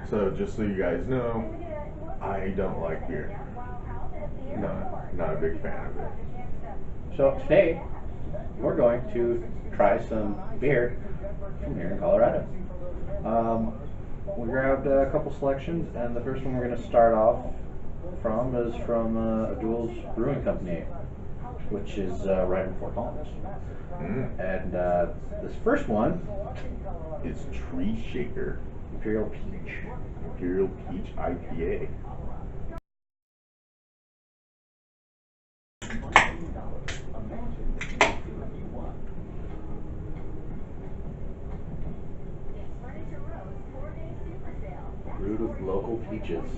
So just so you guys know, I don't like beer. Not a big fan of it. So today we're going to try some beer from here in Colorado. We grabbed a couple selections, and the first one we're going to start off from is from Duel's Brewing Company, which is right in Fort Collins. And this first one is Tree Shaker Imperial Peach. Imperial Peach IPA. Brewed with local peaches.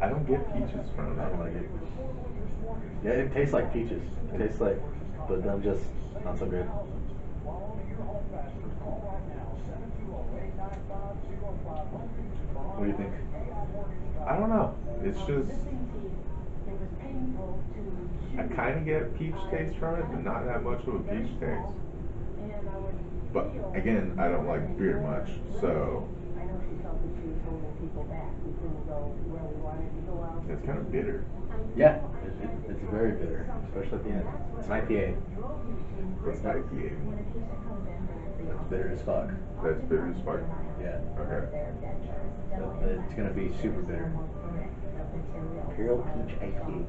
I don't get peaches from it. I don't like it. Yeah, it tastes like peaches. It tastes like, but then just not so good. What do you think? I don't know. It's just, I kind of get peach taste from it, but not that much of a peach taste. But again, I don't like beer much, so it's kind of bitter. Yeah, it's very bitter, especially at the end. It's an IPA. It's IPA. It's bitter as fuck. That's bitter as fuck? Yeah. Okay. So it's going to be super bitter. Imperial Peach IPA.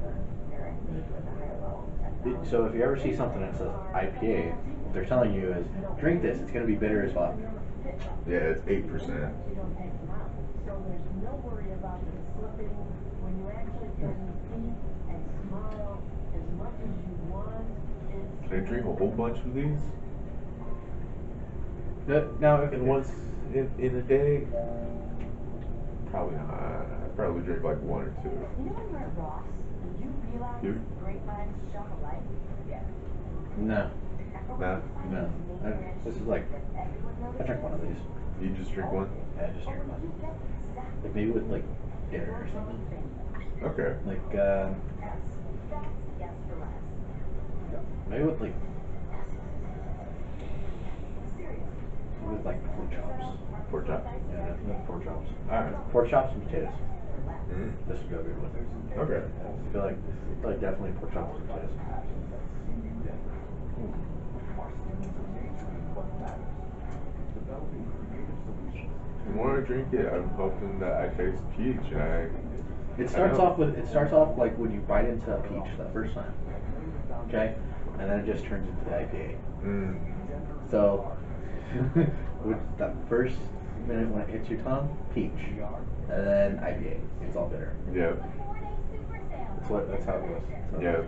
So if you ever see something that says IPA, what they're telling you is, drink this, it's going to be bitter as fuck. Yeah, it's 8%. Can I drink a whole bunch of these? Now, and once in a day? Probably not. I'd probably drink like one or two. You? No. No? No. This is like, I drink one of these. You just drink one? Yeah, I just drink one. Like maybe with like dinner or something. Okay. Like, maybe with like pork chops. Pork chops? Yeah, definitely pork chops. Alright. Pork chops and potatoes. Mm. This would go good with it. Okay. I feel like definitely pork chops and potatoes. The more I drink it, I'm hoping that I taste peach, and It starts off like when you bite into a peach that first time. Okay? And then it just turns into the IPA. Mm. So with that first minute when it hits your tongue, peach. And then IPA. It's all bitter. Yeah. That's how it goes. So. Yeah.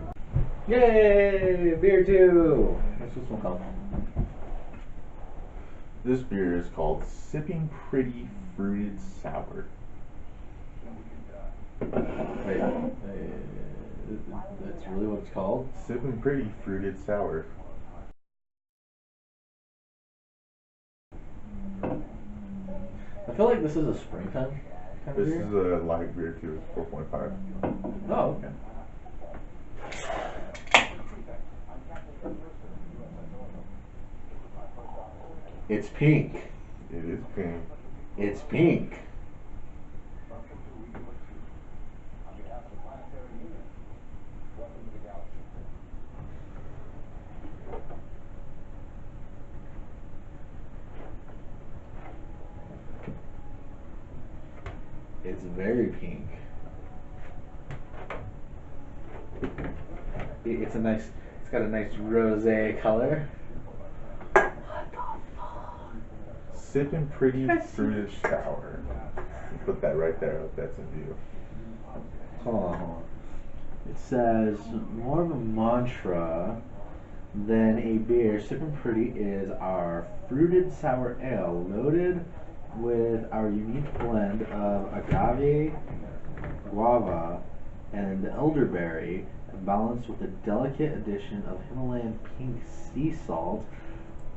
Yay! Beer 2! What's this one called? This beer is called Sipping Pretty Fruited Sour. Wait, that's really what it's called? Sipping Pretty Fruited Sour. I feel like this is a springtime kind of beer. This is a light beer too, it's 4.5. Oh, okay. It's pink. It is pink. It's pink. It's very pink. It's got a nice rosé color. What the fuck? Sipping Pretty Fruited Sour. Put that right there, if that's in view. Hold on. It says, more of a mantra than a beer, Sipping Pretty is our fruited sour ale loaded with our unique blend of agave, guava, and elderberry, balanced with a delicate addition of Himalayan pink sea salt.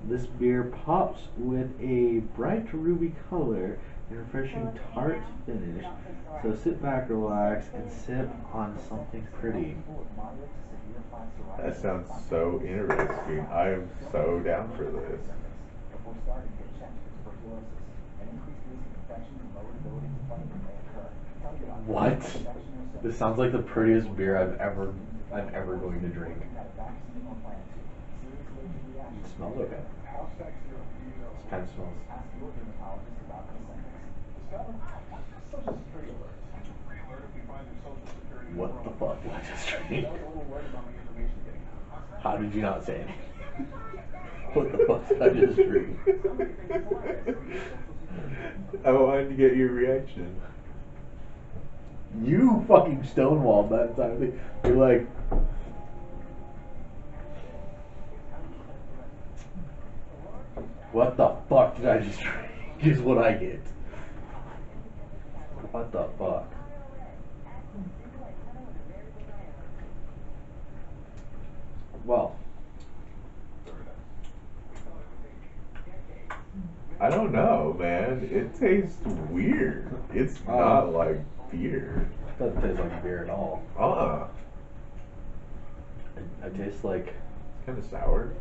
This beer pops with a bright ruby color and refreshing tart finish. So sit back, relax, and sip on something pretty. That sounds so interesting. I'm so down for this. What? This sounds like the prettiest beer I'm ever going to drink. It smells okay. It kind of smells. What the fuck did I just drink? How did you not say anything? What the fuck did I just drink? I wanted to get your reaction. You fucking stonewalled that time. You're like, what the fuck did I just drink? Is what I get. What the fuck? Well, I don't know, man. It tastes weird. It's not like beer. it doesn't taste like beer at all. It tastes like It's kind of sour.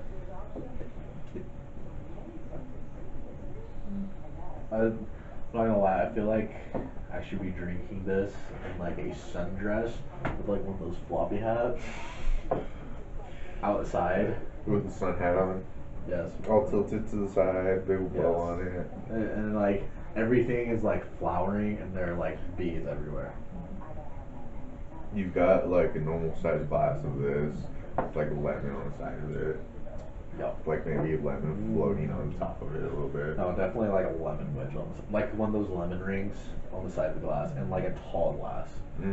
I'm not gonna lie, I feel like I should be drinking this in like a sundress with like one of those floppy hats outside. With the sun hat on. Yes. All tilted to the side, big bow Yes. on it. And like everything is like flowering and there are like bees everywhere. You've got like a normal sized glass of this, with like a lemon on the side of it. Yep. Like maybe a lemon floating on top of it a little bit. No, definitely like a lemon wedge on like one of those lemon rings on the side of the glass and like a tall glass. So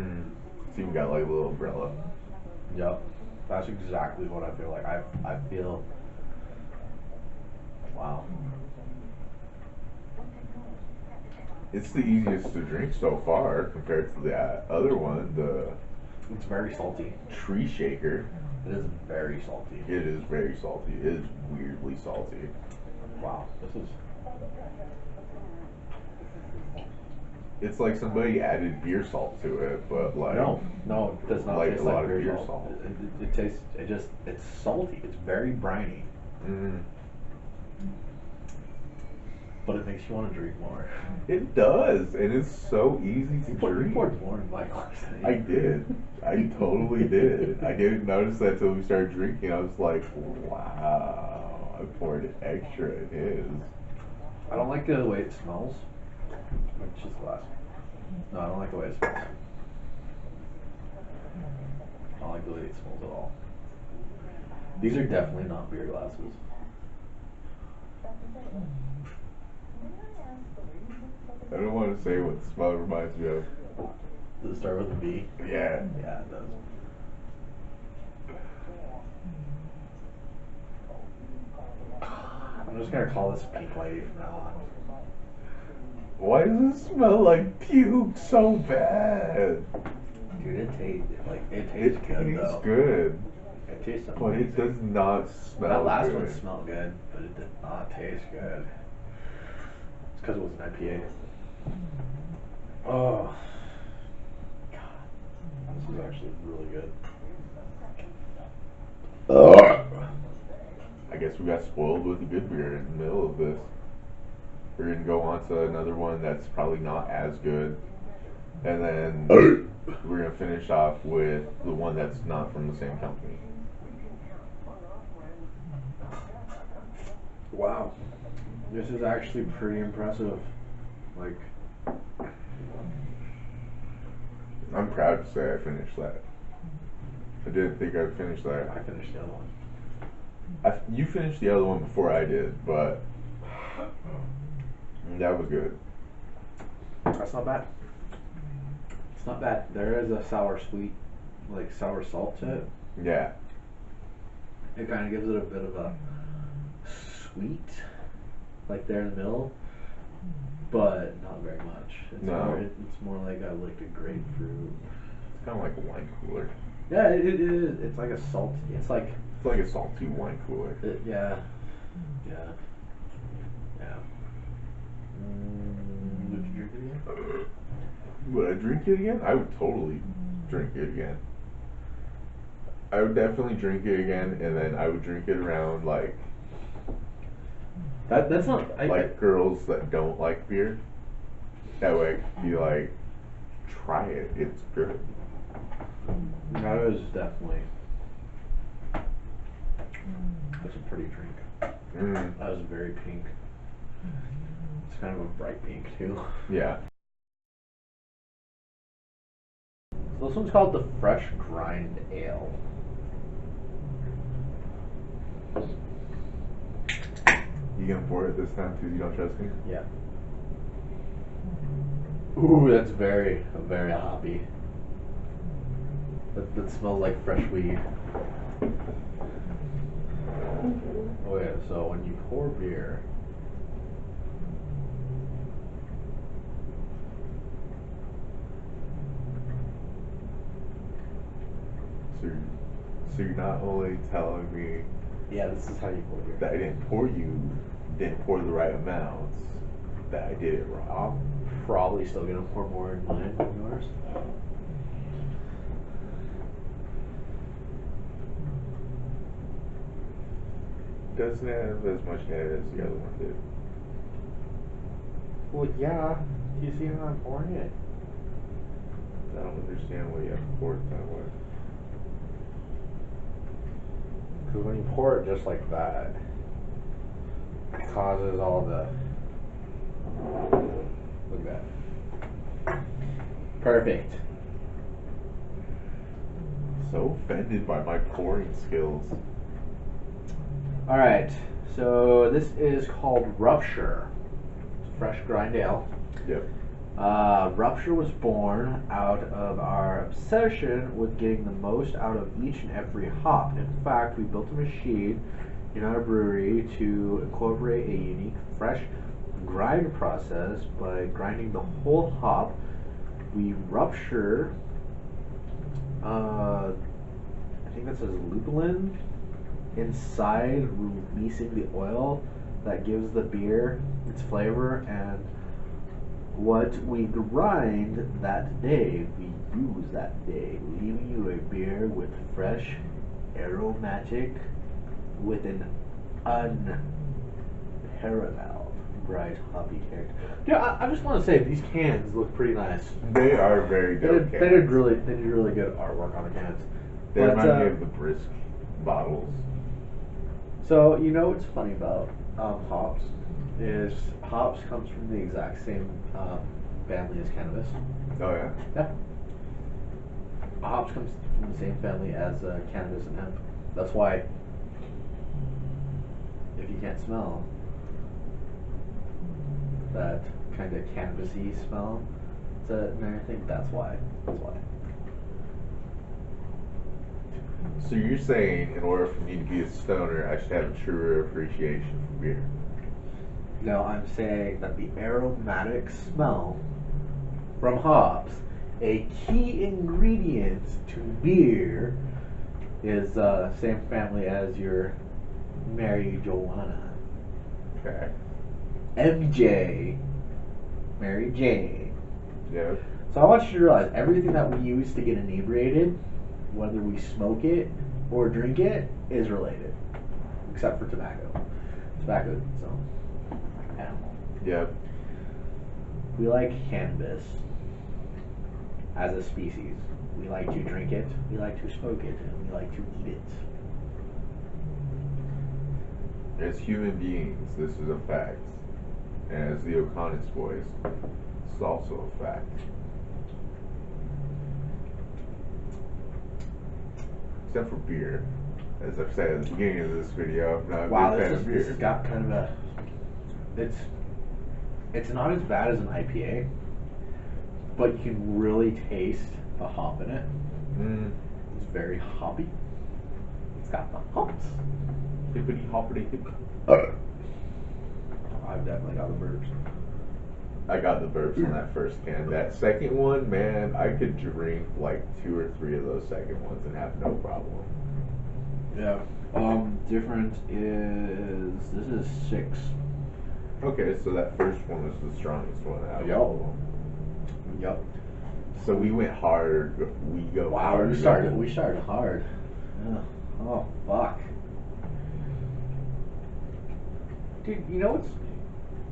you've got like a little umbrella. Yep. That's exactly what I feel like. I feel wow. It's the easiest to drink so far compared to the other one, the It's very salty. tree shaker. It is very salty. It is very salty. It is weirdly salty. Wow. This is It's like somebody added beer salt to it, but like no, it does not like taste a lot like of beer beer salt. salt. It tastes. It's salty. It's very briny, but it makes you want to drink more. It does, and it's so easy to You drink. poured more in my glass. I did. I totally did. I didn't notice that till we started drinking. I was like, wow, I poured extra in his. I don't like the way it smells. It's just glass. No, I don't like the way it smells. I don't like the way it smells at all. These are definitely not beer glasses. I don't want to say what the smell reminds me of. Does it start with a B? Yeah. Yeah, it does. I'm just gonna call this Pink Lady from now on. Why does it smell like puke so bad? Dude, it tastes It good tastes though. good, It tastes but it amazing. does not smell That last good. one smelled good, but it did not taste good. It's because it was an IPA. Oh, God, this is actually really good. I guess we got spoiled with a good beer in the middle of this. We're gonna go on to another one that's probably not as good, and then we're gonna finish off with the one that's not from the same company. Wow, this is actually pretty impressive. Like, I'm proud to say I finished that. I didn't think I'd finish that. I finished the other one. You finished the other one before I did, but that was good. That's not bad. It's not bad. There is a sour sweet, like sour salt to it. Yeah. It kind of gives it a bit of a sweet, like there in the middle, but not very much. It's No. more, it's more like a grapefruit. It's kind of like a wine cooler. Yeah, it is. It's like a salt. It's like It's like a salty wine cooler. yeah, yeah, yeah. Would you drink it again? Would I drink it again? I would totally drink it again. I would definitely drink it again, and then I would drink it around like That's not girls that don't like beer. That way, I could be like, try it. It's good. That is definitely. That's a pretty drink. Mm. That was very pink. It's kind of a bright pink too. Yeah. So this one's called the Fresh Grind Ale. You gonna pour it this time because you don't trust me? Yeah. Ooh, that's very hoppy. That smells like fresh weed. Oh yeah, so when you pour beer, So you're not only telling me yeah, this is how you pour beer. that I didn't pour the right amounts, that I did it wrong. I'm probably still gonna pour more in mine than yours. Doesn't have as much head as the other one did. Well, yeah. Do you see how I'm pouring it? I don't understand why you have to pour it that way. Because when you pour it just like that, it causes all the. Look at that. Perfect. So offended by my pouring skills. Alright, so this is called Rupture. It's Fresh Grind Ale. Yep. Rupture was born out of our obsession with getting the most out of each and every hop. In fact, we built a machine in our brewery to incorporate a unique fresh grind process. By grinding the whole hop, we rupture, I think that says lupulin, inside, releasing the oil that gives the beer its flavor, and what we grind that day, we use that day, leaving you a beer with fresh, aromatic, with an unparalleled bright hoppy character. Yeah, I just want to say these cans look pretty nice. They are very dope cans. They did really good artwork on the cans. They remind me of the Brisk bottles. So you know what's funny about hops is hops comes from the exact same family as cannabis. Oh yeah? Yeah. Hops comes from the same family as cannabis and hemp. That's why if you can't smell that kind of cannabis-y smell, I think that's why. That's why. So you're saying in order for me to be a stoner, I should have a truer appreciation for beer? No, I'm saying that the aromatic smell from hops, a key ingredient to beer, is same family as your Mary Joanna. Okay. MJ. Mary Jane. Yeah. So I want you to realize everything that we use to get inebriated, whether we smoke it or drink it, is related. Except for tobacco. Tobacco is its own animal. Yep. We like cannabis as a species. We like to drink it, we like to smoke it, and we like to eat it. As human beings, this is a fact. And as the O'Connor's boys, it's also a fact. Except for beer. As I've said at the beginning of this video, I'm not a big fan of beer. This has got kind of a... It's not as bad as an IPA, but you can really taste the hop in it. Mm. It's very hoppy. It's got the hops. Hippity hoppity hip. I've definitely got the burps. I got the burps on that first can. That second one, man, I could drink like 2 or 3 of those second ones and have no problem. Yeah. Difference is this is 6. Okay, so that first one was the strongest one out of Yup. all of them. Yep. So we went hard. We go Wow, hard. we started hard. Yeah. Oh fuck. Dude, you know what's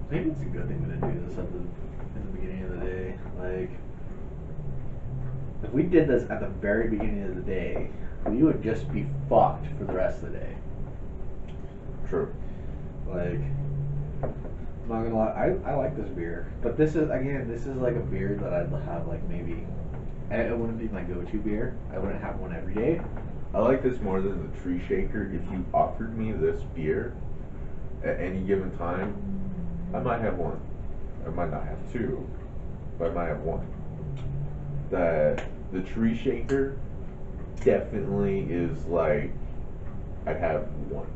maybe it's a good thing to do this in the beginning of the day. Like if we did this at the very beginning of the day, we would just be fucked for the rest of the day. True. Like I'm not gonna lie, I like this beer. But this is like a beer that I'd have like maybe it wouldn't be my go-to beer. I wouldn't have one every day. I like this more than the Tree Shaker. If you offered me this beer at any given time, I might have one. I might not have 2, but I might have 1. The Tree Shaker definitely is like I'd have 1,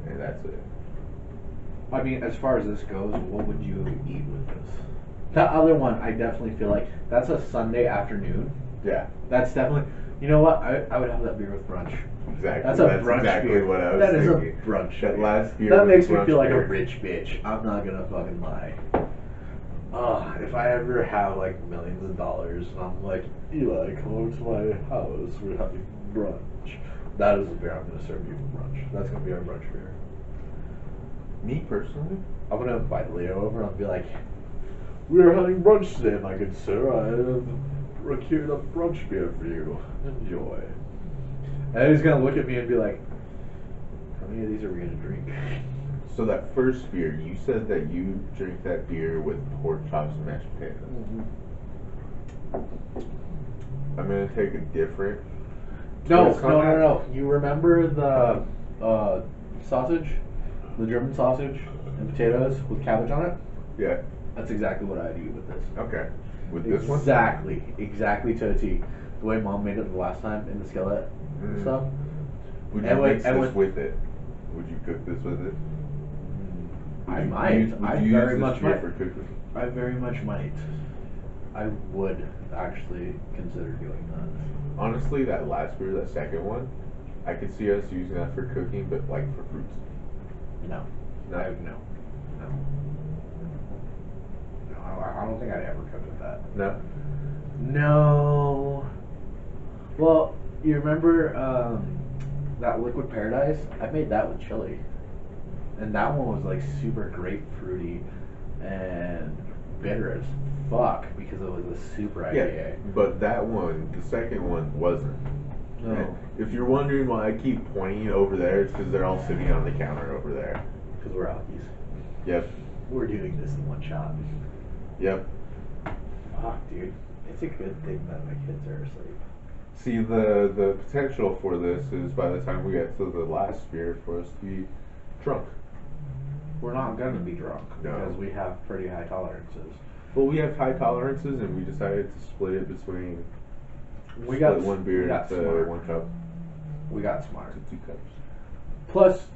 and that's it. I mean, as far as this goes, what would you eat with this? The other one, I definitely feel like that's a Sunday afternoon. Yeah, That's definitely. You know what? I would have that beer with brunch. exactly. That's a brunch exactly beer. what I was That is thinking. a brunch. That beer. last beer. That was makes me brunch feel like beer. a rich bitch. I'm not gonna fucking lie. If I ever have like millions of dollars and I'm like, Eli, come over to my house. We're having brunch. That is the beer I'm gonna serve you for brunch. That's gonna be our brunch beer. Me personally, I'm gonna invite Leo over and I'll be like, we are having brunch today, my good sir. I have procured a brunch beer for you. Enjoy. And he's gonna look at me and be like, how many of these are we gonna drink? so that first beer, you said that you drink that beer with pork chops and mashed potatoes. I'm gonna take a different. No, twist on that. no. You remember the sausage? The German sausage and potatoes with cabbage on it? Yeah. That's exactly what I'd eat with this. Okay. With this one. Exactly to a T. The way Mom made it the last time in the skillet and stuff. Would you And mix and this with it? Would you cook this with it? I Would you might. use- would I you very use much this beer might. for cooking? I very much might. I would actually consider doing that. Honestly, that last beer, that second one, I could see us using that for cooking, but like for fruits. No. No. No. I don't think I'd ever cook with that. No. No. Well, you remember that Liquid Paradise? I made that with chili. And that one was like super grapefruity and bitter as fuck because it was a super IPA. Yeah, but that one, the second one, wasn't. No. And if you're wondering why I keep pointing over there, it's because they're all sitting on the counter over there. Because we're Alkies. Yep. We're doing this in one shot. Yep. Fuck, dude. It's a good thing that my kids are asleep. See, the potential for this is by the time we get to the last beer for us to be drunk. We're not gonna be drunk No. because we have pretty high tolerances. Well, we have high tolerances, and we decided to split it between We got one beer we got into smart. 1 cup We got smart. to 2 cups. Plus,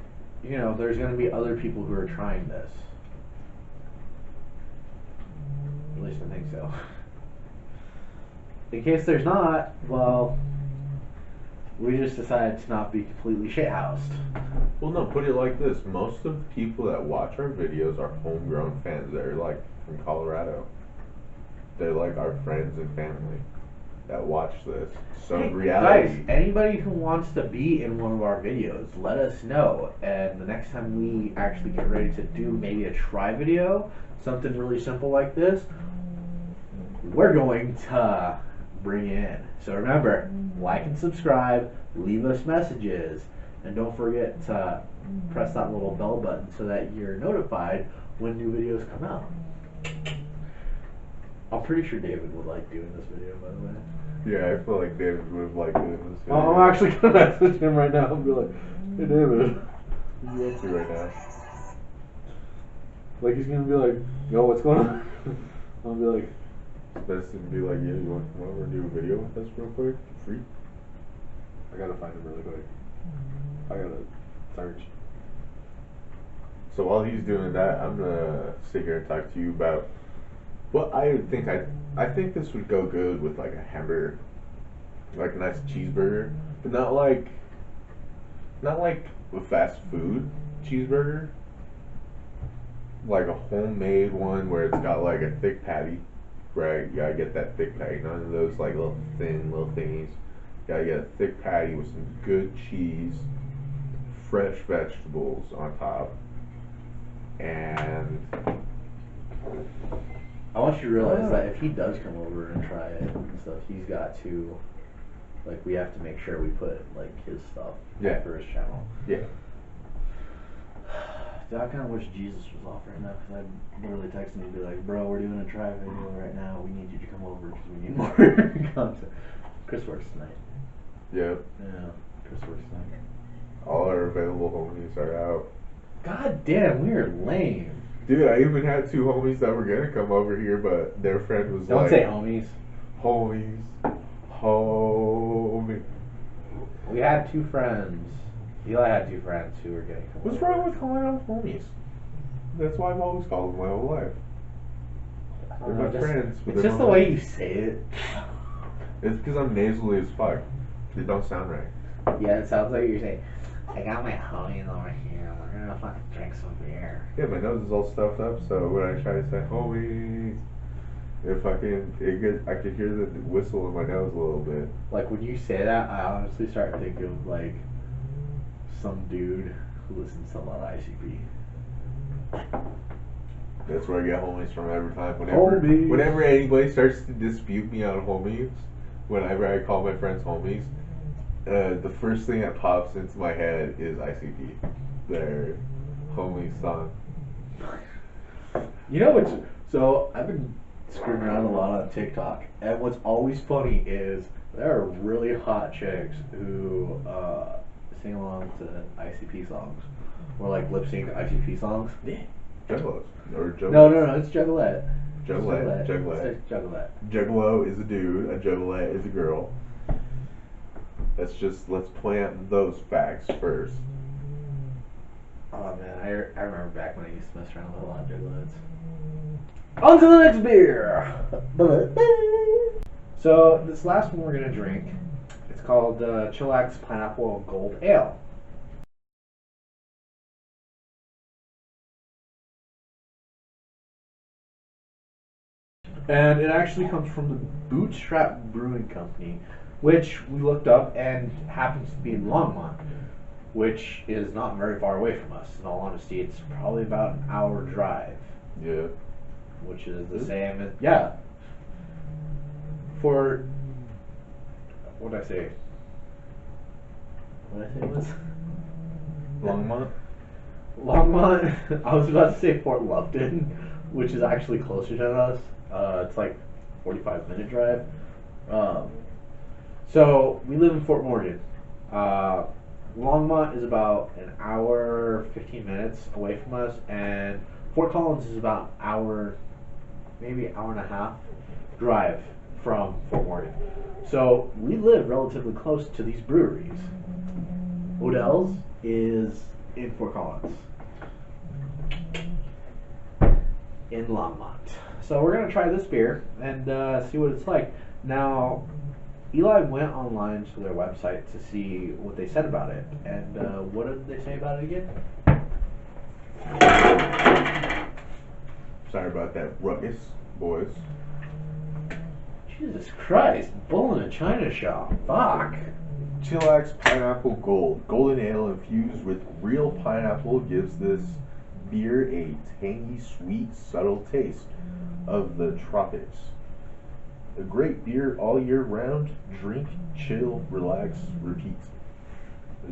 you know, there's gonna be other people who are trying this. At least I think so. In case there's not, well, we just decided to not be completely shithoused. Well, no, put it like this. Most of the people that watch our videos are homegrown fans. They're like from Colorado. They're like our friends and family that watch this. So Hey, in reality, guys, anybody who wants to be in one of our videos, let us know. And the next time we actually get ready to do maybe a try video, something really simple like this, we're going to bring in. So remember, like and subscribe, leave us messages, and don't forget to press that little bell button so that you're notified when new videos come out. I'm pretty sure David would like doing this video, by the way. yeah, I feel like David would have liked doing this video. I'm actually gonna message him right now and be like, hey David. What are you up to right now? Like he's gonna be like, yo, what's going on? I'll be like, It's best to be like, yeah, you want to come over and do a video with us real quick? Free? I gotta find him really quick. I gotta search. So while he's doing that, I'm gonna sit here and talk to you about Well, I think this would go good with like a hamburger, like a nice cheeseburger, but not like a fast food cheeseburger, like a homemade one where it's got like a thick patty, right? You gotta get that thick patty, none of those like little thin little thingies. You gotta get a thick patty with some good cheese, fresh vegetables on top, and I want you to realize that if he does come over and try it and stuff, he's got to, like, we have to make sure we put, like, his stuff for his channel. yeah. Dude, I kind of wish Jesus was off right now, because I'd literally text him and be like, bro, we're doing a try video right now. We need you to come over because we need more content. Chris works tonight. Yep. Yeah, Chris works tonight. All our available homies are out. God damn, we are lame. Dude, I even had two homies that were gonna come over here, but their friend was Don't like, say homies. Homies. Homie. We had two friends. Eli had two friends who were getting come What's over. wrong with calling them homies? That's why I've always called them my whole life. They're my friends. But It's just the way you say it. It's because I'm nasally as fuck. It don't sound right. Yeah, it sounds like you're saying, I got my homies over here. We're gonna fucking drink some beer. Yeah, my nose is all stuffed up, so when I try to say homies, I could hear the whistle in my nose a little bit. Like when you say that, I honestly start to think of like some dude who listens to a lot of ICP. That's where I get homies from every time. Homies. Whenever anybody starts to dispute me on homies, whenever I call my friends homies, the first thing that pops into my head is ICP. Their homies song. You know what's so I've been screwing around a lot on TikTok, and what's always funny is there are really hot chicks who sing along to ICP songs, or like lip sync ICP songs. Yeah. Juggalos. Or Juggalos. No, it's Juggalette. Juggalette. It's Juggalette. Juggalo is a dude, a Juggalette is a girl. Let's plant those facts first. Oh man, I remember back when I used to mess around with a lot of Juggalettes. On to the next beer! So, this last one we're going to drink, it's called Chillax Pineapple Gold Ale. And it actually comes from the Bootstrap Brewing Company, which we looked up and happens to be in Longmont, which is not very far away from us. In all honesty, it's probably about an hour drive. Yeah. Which is the same as, yeah. For, what did I say? What did I say it was? Longmont? Longmont. I was about to say Fort Lupton, which is actually closer to us. It's like 45-minute drive. So we live in Fort Morgan. Longmont is about an hour 15 minutes away from us, and Fort Collins is about an hour, maybe an hour and a half drive from Fort Morgan. So we live relatively close to these breweries. Odell's is in Fort Collins, in Longmont. So we're gonna try this beer and see what it's like. Now, Eli went online to their website to see what they said about it, and what did they say about it again? Sorry about that ruckus, boys. Jesus Christ, bull in a china shop. Fuck. Chillax Pineapple Gold. Golden ale infused with real pineapple gives this beer a tangy, sweet, subtle taste of the tropics. A great beer all year round. Drink, chill, relax, repeat.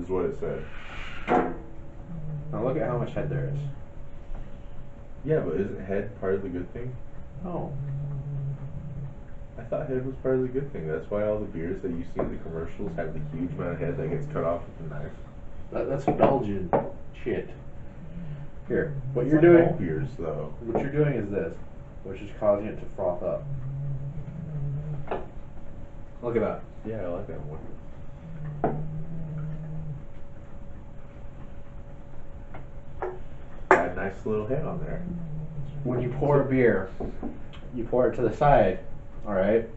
Is what it said. Now look at how much head there is. Yeah, but isn't head part of the good thing? Oh. I thought head was part of the good thing. That's why all the beers that you see in the commercials have the huge amount of head that gets cut off with a knife. That's Belgian shit. Here, what It's you're like doing. all beers, though. What you're doing is this, which is causing it to froth up. Look at that. Yeah, I like that one. Got a nice little head on there. when you pour a beer, you pour it to the side, all right?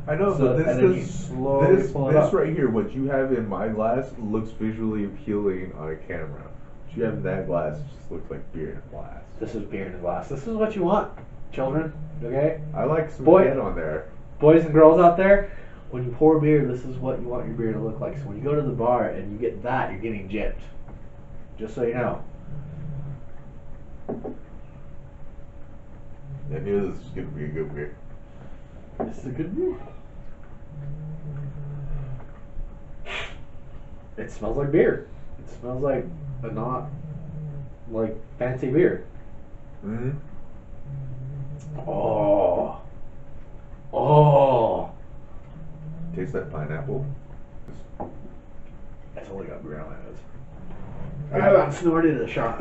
I know, So- but and then you this slowly pull it up. right here, what you have in my glass looks visually appealing on a camera. What you have in that glass just looks like beer in a glass. This is beer in a glass. This is what you want, children, okay? I like some Boy- head on there. Boys and girls out there, when you pour beer, this is what you want your beer to look like. So when you go to the bar and you get that, you're getting gypped. Just so you know. I knew this was gonna be a good beer. This is a good beer. It smells like beer. It smells like a not like fancy beer. Mm-hmm. Oh. Oh. Taste that pineapple. It's only got beer on my nose. I haven't snorted a shot.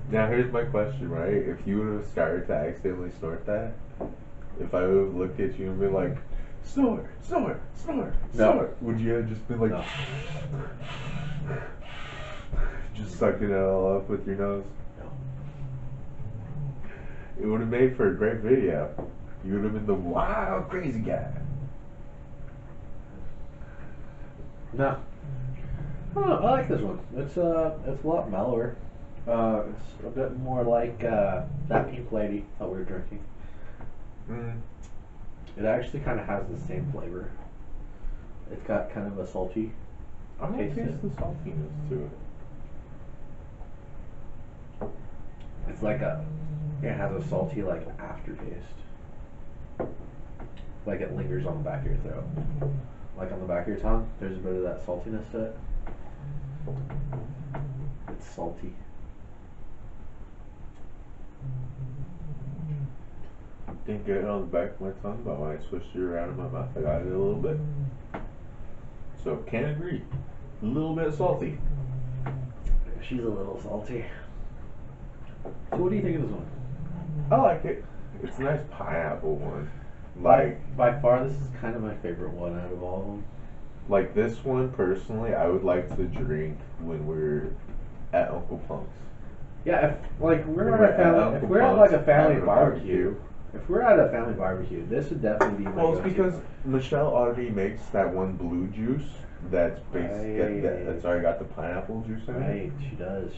Now here's my question, right? If you would have started to accidentally snort that, if I would have looked at you and been like, snort, snort, snort, No. snort, would you have just been like, No. just sucking it all up with your nose? No. It would have made for a great video. You would have been the wild, crazy guy. No. Oh, I like this one. It's a lot mellower. It's a bit more like that pink lady that we were drinking. Mm. It actually kind of has the same flavor. It's got kind of a salty. I'm gonna Taste taste it. the saltiness to it. It's like it has a salty like aftertaste. Like it lingers on the back of your throat. Like on the back of your tongue, there's a bit of that saltiness to it. It's salty. Didn't get it on the back of my tongue, but when I switched it around in my mouth, I got it a little bit. So, can't agree. A little bit salty. She's a little salty. So what do you think of this one? I like it. It's a nice pineapple one. Like By far, this is kind of my favorite one out of all of them. like this one personally, I would like to drink when we're at Uncle Punk's. Yeah, if like we're We're at a family, at if Uncle we're at like a Punk's family having a barbecue, if we're at a family barbecue, this would definitely be my Well, it's go-to. because Michelle already makes that one blue juice that's that's already got the pineapple juice in it. Right, she does.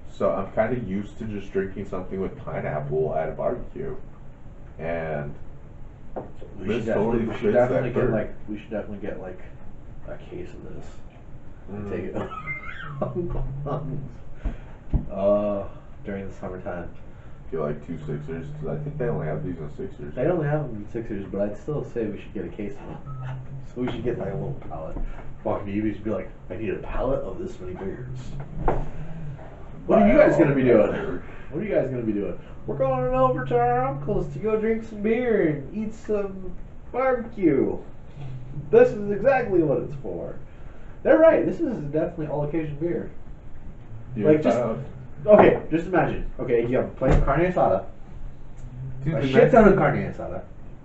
So I'm kind of used to just drinking something with pineapple at a barbecue, and this totally we fits should definitely that get bird. like we should definitely get like a case of this. Take it during the summertime. Get like 2 Sixers, because I think they only have these in Sixers. They only have them in Sixers, but I'd still say we should get a case of them. So we should get like a little pallet. Walk to Yubi's and be like, I need a pallet of this many beers. What are you guys gonna be doing? What are you guys gonna be doing? We're going over to our uncle's to go drink some beer and eat some barbecue. This is exactly what it's for. They're right. This is definitely all occasion beer. Yeah, Like, just- Okay, just imagine. Okay, you have a plate of carne asada, dude, a the shit nice, ton of carne asada.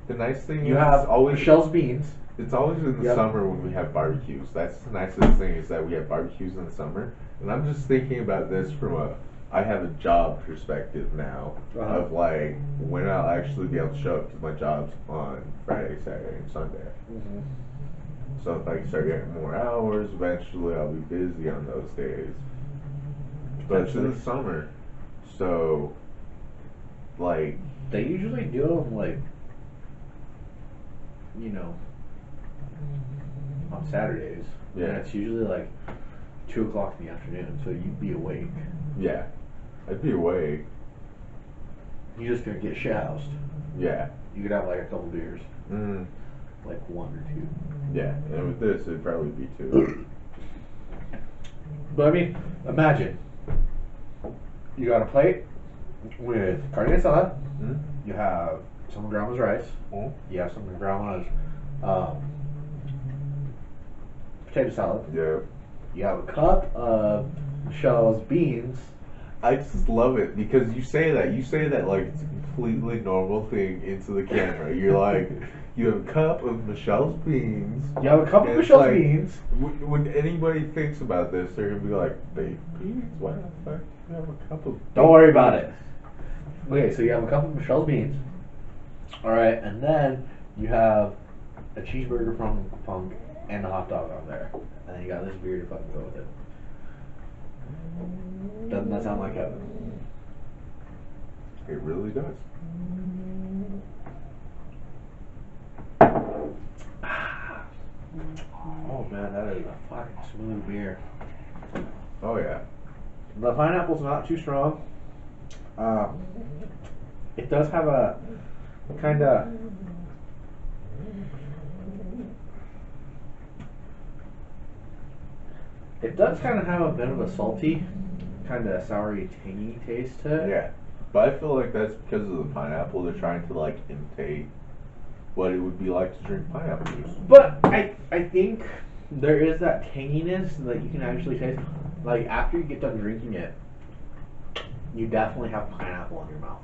the nice thing You is have it's always Michelle's beans. It's always in the Yep. summer when we have barbecues. That's the nicest thing, is that we have barbecues in the summer. And I'm just thinking about this from I have a job perspective now, Uh-huh. of like when I'll actually be able to show up to my jobs on Friday, Saturday, and Sunday. Mm-hmm. So if I start getting more hours, eventually I'll be busy on those days. But it's in the summer, so like They usually do them like, you know, on Saturdays. Yeah. And it's usually like 2 o'clock in the afternoon, so you'd be awake. yeah, I'd be awake. You're just gonna get shit housed. Yeah. You could have like a couple beers, Mm. like 1 or 2. Yeah, and with this it'd probably be 2. But I mean, imagine you got a plate with carne asada. Mm. You have some of grandma's rice. Mm. You have some of grandma's potato salad. Yeah. You have a cup of Michelle's beans, I just love it because you say that like it's a completely normal thing into the camera. You're like, you have a cup of Michelle's beans. You have a cup of and it's Michelle's like, beans. When anybody thinks about this, they're gonna be like, baked beans? Why the fuck do you have a cup of? Don't worry about it. Okay, so you have a cup of Michelle's beans. All right, and then you have a cheeseburger from Punk and a hot dog on there, and then you got this beer to fucking go with it. Doesn't that sound like heaven? It really does. Oh man, that is a fucking smooth beer. Oh yeah. The pineapple's not too strong. It does have a kind of have a bit of a salty, kind of soury, tangy taste to it. Yeah, but I feel like that's because of the pineapple. They're trying to like imitate what it would be like to drink pineapple juice. But I think there is that tanginess that you can actually taste. Like after you get done drinking it, you definitely have pineapple in your mouth.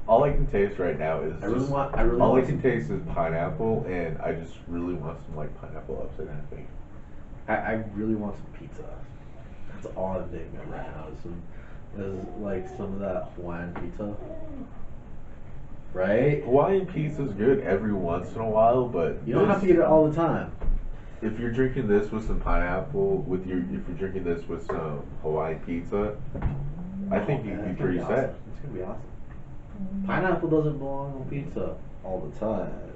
All I can taste right now is all I can taste is pineapple, and I just really want some like pineapple upside down thing. I really want some pizza. That's all I'm thinking of right now. Is like some of that Hawaiian pizza. Right? Hawaiian pizza is good every once in a while, but you don't have to get it all the time. If you're drinking this with some pineapple, if you're drinking this with some Hawaiian pizza, I think you'd be pretty set. Awesome. It's gonna be awesome. Pineapple doesn't belong on pizza all the time,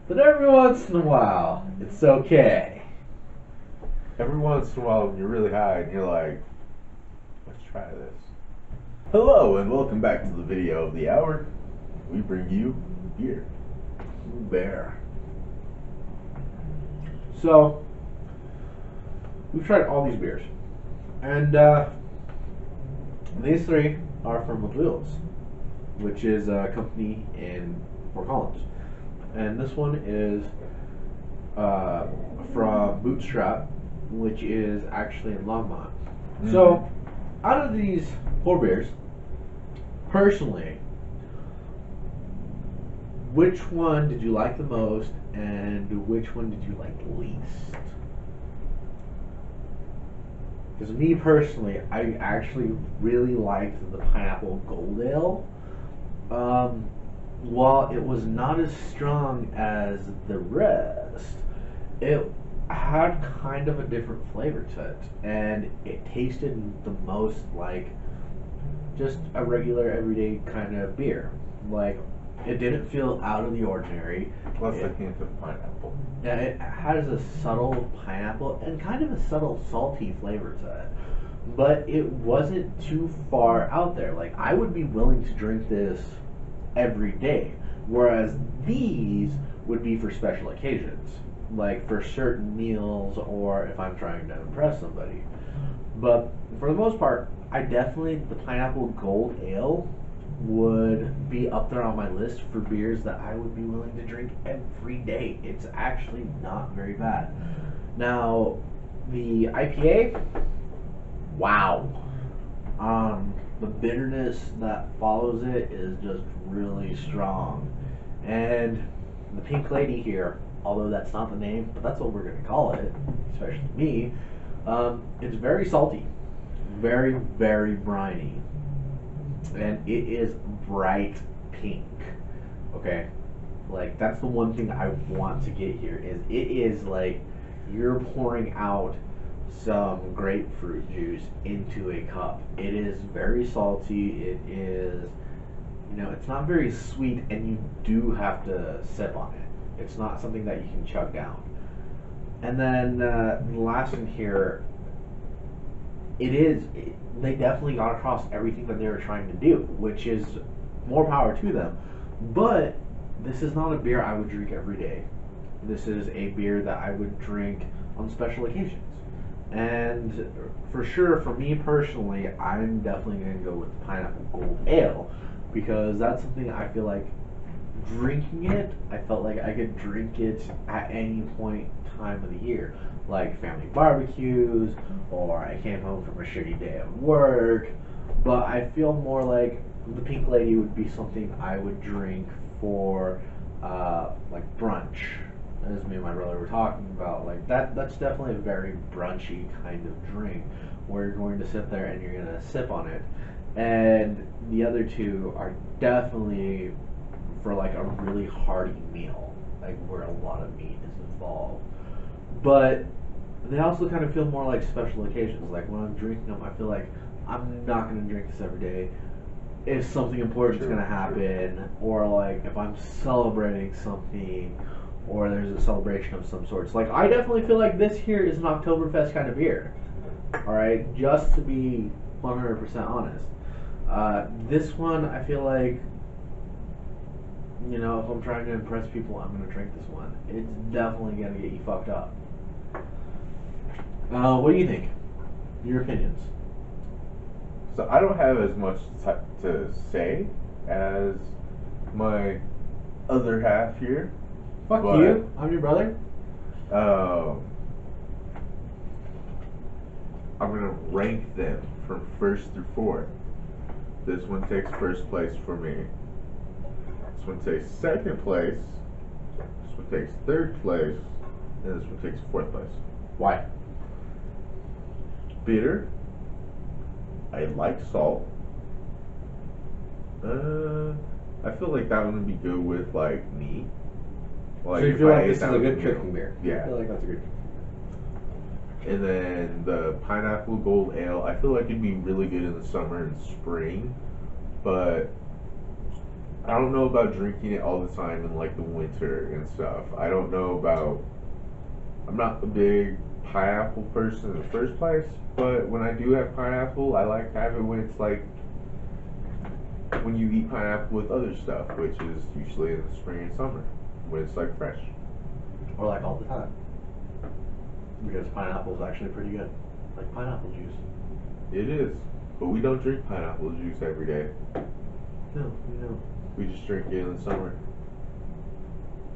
but every once in a while, it's okay. Every once in a while, when you're really high and you're like, let's try this. Hello, and welcome back to the video of the hour. We bring you beer. Bear. So, we've tried all these beers, and these three are from Bubbly, which is a company in Fort Collins, and this one is from Bootstrap, which is actually in Longmont. Mm-hmm. So, out of these four beers, personally, which one did you like the most, and which one did you like the least? Because me personally, I actually really liked the Pineapple Gold Ale. While it was not as strong as the rest, it had kind of a different flavor to it, and it tasted the most like just a regular everyday kind of beer. Like, it didn't feel out of the ordinary. Plus a hint of pineapple. Yeah, it has a subtle pineapple and kind of a subtle salty flavor to it. But it wasn't too far out there. Like, I would be willing to drink this every day, whereas these would be for special occasions, like for certain meals or if I'm trying to impress somebody. But for the most part, the Pineapple Gold Ale would be up there on my list for beers that I would be willing to drink every day. It's actually not very bad. Now, the IPA, wow. The bitterness that follows it is just really strong. And the Pink Lady here, although that's not the name, but that's what we're going to call it, especially me, it's very salty. Very, very briny. And it is bright pink. Okay? Like, that's the one thing I want to get here, is it is like you're pouring out some grapefruit juice into a cup. It is very salty. It is, it's not very sweet, and you do have to sip on it. It's not something that you can chug down. And then the last one here, they definitely got across everything that they were trying to do, which is more power to them. But this is not a beer I would drink every day. This is a beer that I would drink on special occasions. And for sure, for me personally, I'm definitely going to go with the Pineapple Gold Ale, because that's something I feel like drinking it, I felt like I could drink it at any point time of the year. like family barbecues, or I came home from a shitty day at work. But I feel more like the Pink Lady would be something I would drink for like brunch, as me and my brother were talking about. Like that's definitely a very brunchy kind of drink where you're going to sit there and you're going to sip on it. And the other two are definitely for like a really hearty meal, like where a lot of meat is involved. But they also kind of feel more like special occasions. Like when I'm drinking them, I feel like I'm not going to drink this every day. If something important is going to happen, or like if I'm celebrating something, or there's a celebration of some sorts. Like I definitely feel like this here is an Oktoberfest kind of beer. All right, just to be 100% honest. This one, I feel like, you know, if I'm trying to impress people, I'm gonna drink this one. It's definitely gonna get you fucked up. What do you think? Your opinions? So I don't have as much to say as my other half here. Fuck you. I'm your brother. I'm gonna rank them from first through fourth. This one takes first place for me. This one takes second place. This one takes third place, and this one takes fourth place. Why? Bitter. I like salt. I feel like that one would be good with like meat. Like, so you feel like this is a good cooking beer? Yeah. I feel like that's a good. And then the pineapple gold ale, I feel like it'd be really good in the summer and spring, but I don't know about drinking it all the time in like the winter and stuff. I don't know about. I'm not a big pineapple person in the first place, but when I do have pineapple, I like to have it when it's like when you eat pineapple with other stuff, which is usually in the spring and summer when it's like fresh. Or like all the time. Because pineapple is actually pretty good. Like pineapple juice. It is, but we don't drink pineapple juice every day. No, we don't. We just drink it in the summer.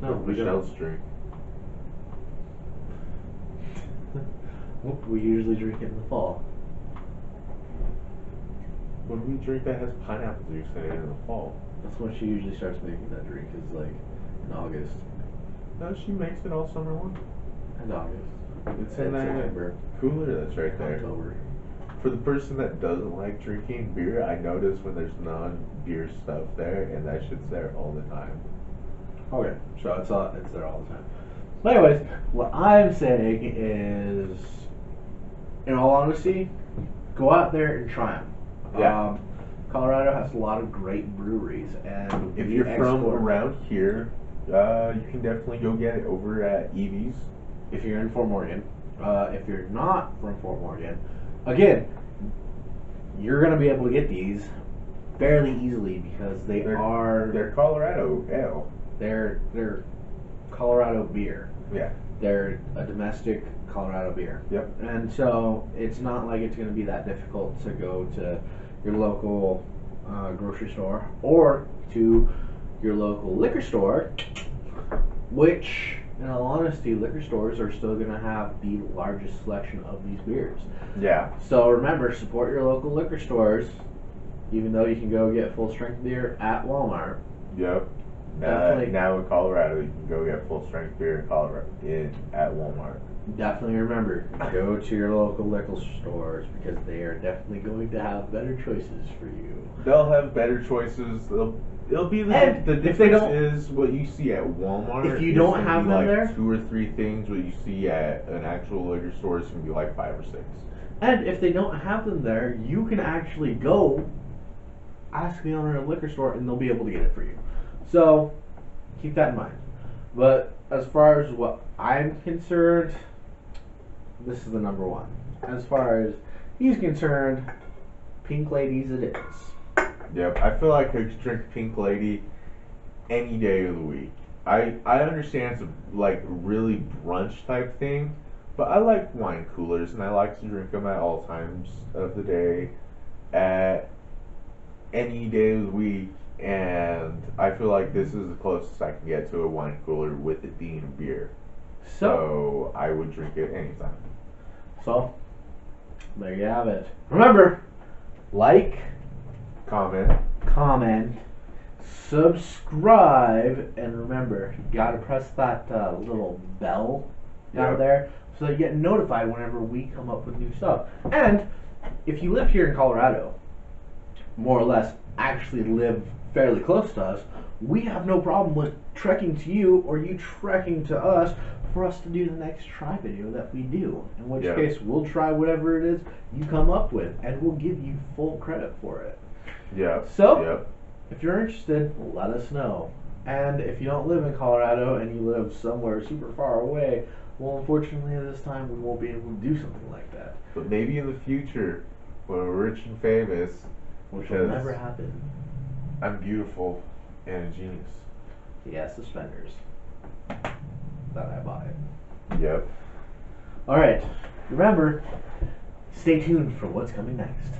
No, we don't. Michelle's drink. We usually drink it in the fall. When we drink that has pineapple juice in it in the fall. That's when she usually starts making that drink, is like in August. No, she makes it all summer long. In August. It's in that September. cooler that's right there. October. For the person that doesn't like drinking beer, I notice when there's non-beer stuff there, and that shit's there all the time. Okay, so it's there all the time. But anyways, what I'm saying is, in all honesty, go out there and try them. Yeah. Colorado has a lot of great breweries, and if you're from around here, you can definitely go get it over at Evie's. If you're in Fort Morgan. If you're not from Fort Morgan, again, you're going to be able to get these fairly easily because they're Colorado ale. They're Colorado beer. Yeah. They're a domestic Colorado beer. Yep. And so it's not like it's going to be that difficult to go to your local grocery store or to your local liquor store, which, in all honesty, liquor stores are still going to have the largest selection of these beers. Yeah. So remember, support your local liquor stores, even though you can go get full strength beer at Walmart. Yep. Now in Colorado, you can go get full strength beer at Walmart. Definitely remember, go to your local liquor stores because they are definitely going to have better choices for you. They'll have better choices. It'll be the difference is what you see at Walmart. If you don't have them like there, 2 or 3 things. What you see at an actual liquor store is gonna be like 5 or 6. And if they don't have them there, you can actually go ask the owner of a liquor store, and they'll be able to get it for you. So keep that in mind. But as far as what I'm concerned, this is the number one. As far as he's concerned, Pink Ladies it is. Yep, I feel like I could drink Pink Lady any day of the week. I understand it's like really brunch type thing, but I like wine coolers and I like to drink them at all times of the day, at any day of the week, and I feel like this is the closest I can get to a wine cooler with it being a beer. So I would drink it anytime. So, there you have it. Remember, like, Comment. subscribe, and remember, you gotta press that little bell down Yep. there so that you get notified whenever we come up with new stuff. And if you live here in Colorado, more or less actually live fairly close to us, we have no problem with trekking to you or you trekking to us for us to do the next try video that we do. In which Yeah. case, we'll try whatever it is you come up with, and we'll give you full credit for it. Yeah. So, Yep. if you're interested, let us know. And if you don't live in Colorado and you live somewhere super far away, well, unfortunately, at this time, we won't be able to do something like that. But maybe in the future, when we're rich and famous, Which will never happen. I'm beautiful and a genius. He has suspenders that I bought it. Yep. Alright, remember, stay tuned for what's coming next.